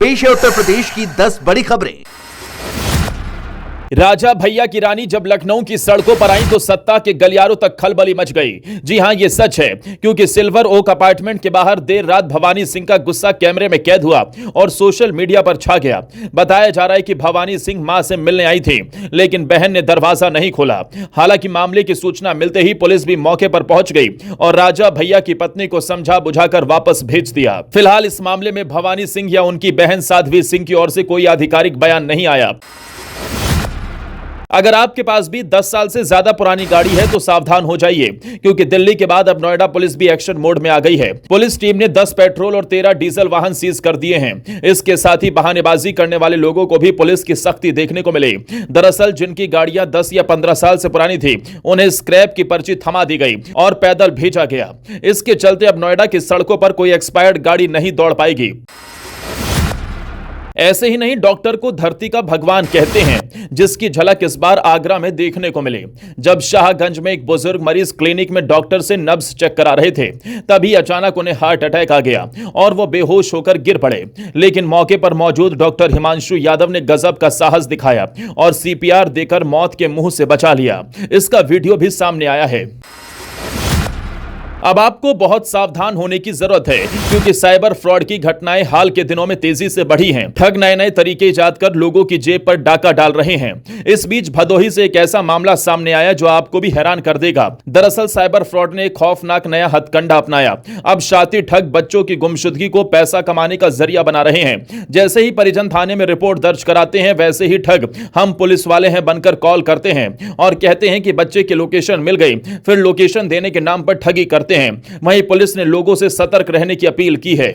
पेश है उत्तर प्रदेश की 10 बड़ी खबरें। राजा भैया की रानी जब लखनऊ की सड़कों पर आई तो सत्ता के गलियारों तक खलबली मच गई। जी हां, ये सच है, क्योंकि सिल्वर ओक अपार्टमेंट के बाहर देर रात भवानी सिंह का गुस्सा कैमरे में कैद हुआ और सोशल मीडिया पर छा गया। बताया जा रहा है कि भवानी सिंह मां से मिलने आई थी, लेकिन बहन ने दरवाजा नहीं खोला। हालांकि मामले की सूचना मिलते ही पुलिस भी मौके पर पहुंच गई और राजा भैया की पत्नी को समझा बुझाकर वापस भेज दिया। फिलहाल इस मामले में भवानी सिंह या उनकी बहन साध्वी सिंह की ओर से कोई आधिकारिक बयान नहीं आया। अगर आपके पास भी 10 साल से ज्यादा पुरानी गाड़ी है तो सावधान हो जाइए, क्योंकि दिल्ली के बाद अब नोएडा पुलिस भी एक्शन मोड में आ गई है। पुलिस टीम ने 10 पेट्रोल और 13 डीजल वाहन सीज कर दिए हैं। इसके साथ ही बहानेबाजी करने वाले लोगों को भी पुलिस की सख्ती देखने को मिली। दरअसल जिनकी गाड़ियां 10 या 15 साल से पुरानी थी, उन्हें स्क्रैप की पर्ची थमा दी गई और पैदल भेजा गया। इसके चलते अब नोएडा की सड़कों पर कोई एक्सपायर्ड गाड़ी नहीं दौड़ पाएगी। ऐसे ही नहीं, डॉक्टर को धरती का भगवान कहते हैं, जिसकी झलक इस बार आगरा में देखने को मिली। जब शाहगंज में एक बुजुर्ग मरीज क्लिनिक में डॉक्टर से नब्ज चेक करा रहे थे, तभी अचानक उन्हें हार्ट अटैक आ गया और वो बेहोश होकर गिर पड़े। लेकिन मौके पर मौजूद डॉक्टर हिमांशु यादव ने गजब का साहस दिखाया और सीपीआर देकर मौत के मुंह से बचा लिया। इसका वीडियो भी सामने आया है। अब आपको बहुत सावधान होने की जरूरत है, क्योंकि साइबर फ्रॉड की घटनाएं हाल के दिनों में तेजी से बढ़ी हैं। ठग नए नए तरीके इजाद कर लोगों की जेब पर डाका डाल रहे हैं। इस बीच भदोही से एक ऐसा मामला सामने आया जो आपको भी हैरान कर देगा। दरअसल साइबर फ्रॉड ने एक खौफनाक नया हथकंडा अपनाया। अब शातिर ठग बच्चों की गुमशुदगी को पैसा कमाने का जरिया बना रहे हैं। जैसे ही परिजन थाने में रिपोर्ट दर्ज कराते हैं, वैसे ही ठग हम पुलिस वाले हैं बनकर कॉल करते हैं और कहते हैं कि बच्चे की लोकेशन मिल गई। फिर लोकेशन देने के नाम पर ठगी करते हैं। वहीं पुलिस ने लोगों से सतर्क रहने की अपील की है।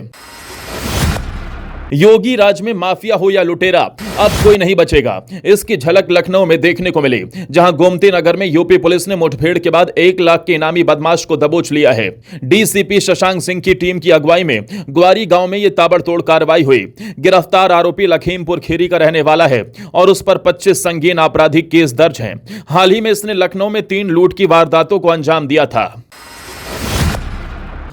योगी राज में माफिया हो या लुटेरा, अब कोई नहीं बचेगा। इसकी झलक लखनऊ में देखने को मिली, जहां गोमती नगर में यूपी पुलिस ने मुठभेड़ के बाद 1 लाख के इनामी बदमाश को दबोच लिया है। डीसीपी शशांक सिंह की टीम की अगुवाई में ग्वारी गांव में यह ताबड़तोड़ कार्रवाई हुई। गिरफ्तार आरोपी लखीमपुर खीरी का रहने वाला है और उस पर 25 संगीन आपराधिक केस दर्ज हैं। हाल ही में इसने लखनऊ में 3 लूट की वारदातों को अंजाम दिया था।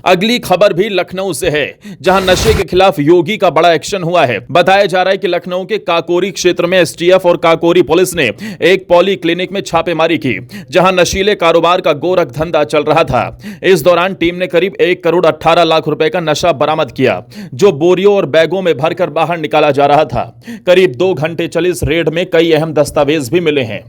अगली खबर भी लखनऊ से है, जहां नशे के खिलाफ योगी का बड़ा एक्शन हुआ है। बताया जा रहा है कि लखनऊ के काकोरी क्षेत्र में एसटीएफ और काकोरी पुलिस ने एक पॉली क्लिनिक में छापेमारी की, जहां नशीले कारोबार का गोरख धंधा चल रहा था। इस दौरान टीम ने करीब 1 करोड़ 18 लाख रुपए का नशा बरामद किया, जो बोरियों और बैगों में भरकर बाहर निकाला जा रहा था। करीब 2 घंटे चली इस रेड में कई अहम दस्तावेज भी मिले हैं।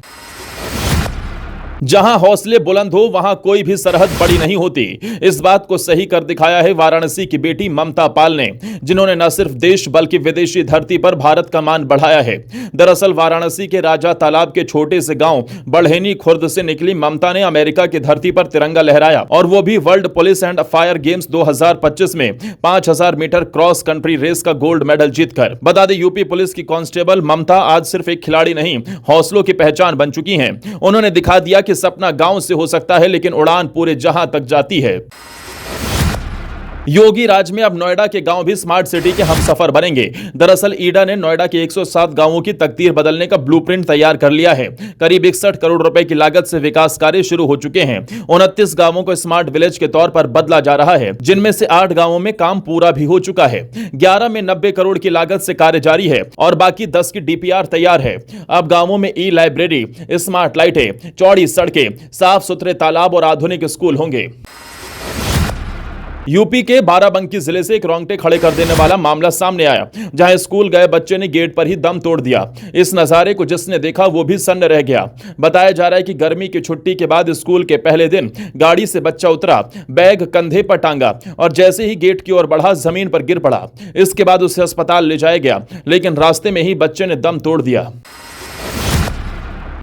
जहां हौसले बुलंद हो वहां कोई भी सरहद बड़ी नहीं होती। इस बात को सही कर दिखाया है वाराणसी की बेटी ममता पाल ने, जिन्होंने न सिर्फ देश बल्कि विदेशी धरती पर भारत का मान बढ़ाया है। दरअसल वाराणसी के राजा तालाब के छोटे से गांव बढ़ेनी खुर्द से निकली ममता ने अमेरिका की धरती पर तिरंगा लहराया, और वो भी world police and fire games 2025 में 5000 मीटर क्रॉस कंट्री रेस का गोल्ड मेडल जीतकर। बता दें, यूपी पुलिस की कांस्टेबल ममता आज सिर्फ एक खिलाड़ी नहीं, हौसलों की पहचान बन चुकी हैं। उन्होंने दिखा दिया कि सपना गांव से हो सकता है, लेकिन उड़ान पूरे जहां तक जाती है। योगी राज में अब नोएडा के गांव भी स्मार्ट सिटी के हमसफर बनेंगे। दरअसल ईडा ने नोएडा के 107 गांवों की तकदीर बदलने का ब्लूप्रिंट तैयार कर लिया है। करीब 61 करोड़ रुपए की लागत से विकास कार्य शुरू हो चुके हैं। 29 गांवों को स्मार्ट विलेज के तौर पर बदला जा रहा है, जिनमें से 8 गांवों में काम पूरा भी हो चुका है। 11 में 90 करोड़ की लागत से कार्य जारी है और बाकी 10 की डीपीआर तैयार है। अब गांवों में ई लाइब्रेरी, स्मार्ट लाइटें, चौड़ी सड़कें, साफ सुथरे तालाब और आधुनिक स्कूल होंगे। यूपी के बाराबंकी जिले से एक रोंगटे खड़े कर देने वाला मामला सामने आया, जहां स्कूल गए बच्चे ने गेट पर ही दम तोड़ दिया। इस नजारे को जिसने देखा वो भी सन्न रह गया। बताया जा रहा है कि गर्मी की छुट्टी के बाद स्कूल के पहले दिन गाड़ी से बच्चा उतरा, बैग कंधे पर टांगा और जैसे ही गेट की ओर बढ़ा जमीन पर गिर पड़ा। इसके बाद उसे अस्पताल ले जाया गया, लेकिन रास्ते में ही बच्चे ने दम तोड़ दिया।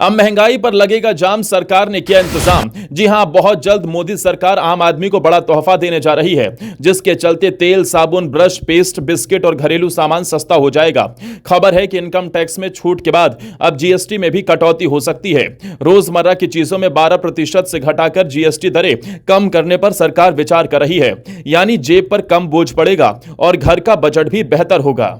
अब महंगाई पर लगेगा जाम, सरकार ने किया इंतजाम। जी हां, बहुत जल्द मोदी सरकार आम आदमी को बड़ा तोहफा देने जा रही है, जिसके चलते तेल, साबुन, ब्रश, पेस्ट, बिस्किट और घरेलू सामान सस्ता हो जाएगा। खबर है कि इनकम टैक्स में छूट के बाद अब जीएसटी में भी कटौती हो सकती है। रोजमर्रा की चीजों में 12% से घटाकर जीएसटी दरें कम करने पर सरकार विचार कर रही है, यानी जेब पर कम बोझ पड़ेगा और घर का बजट भी बेहतर होगा।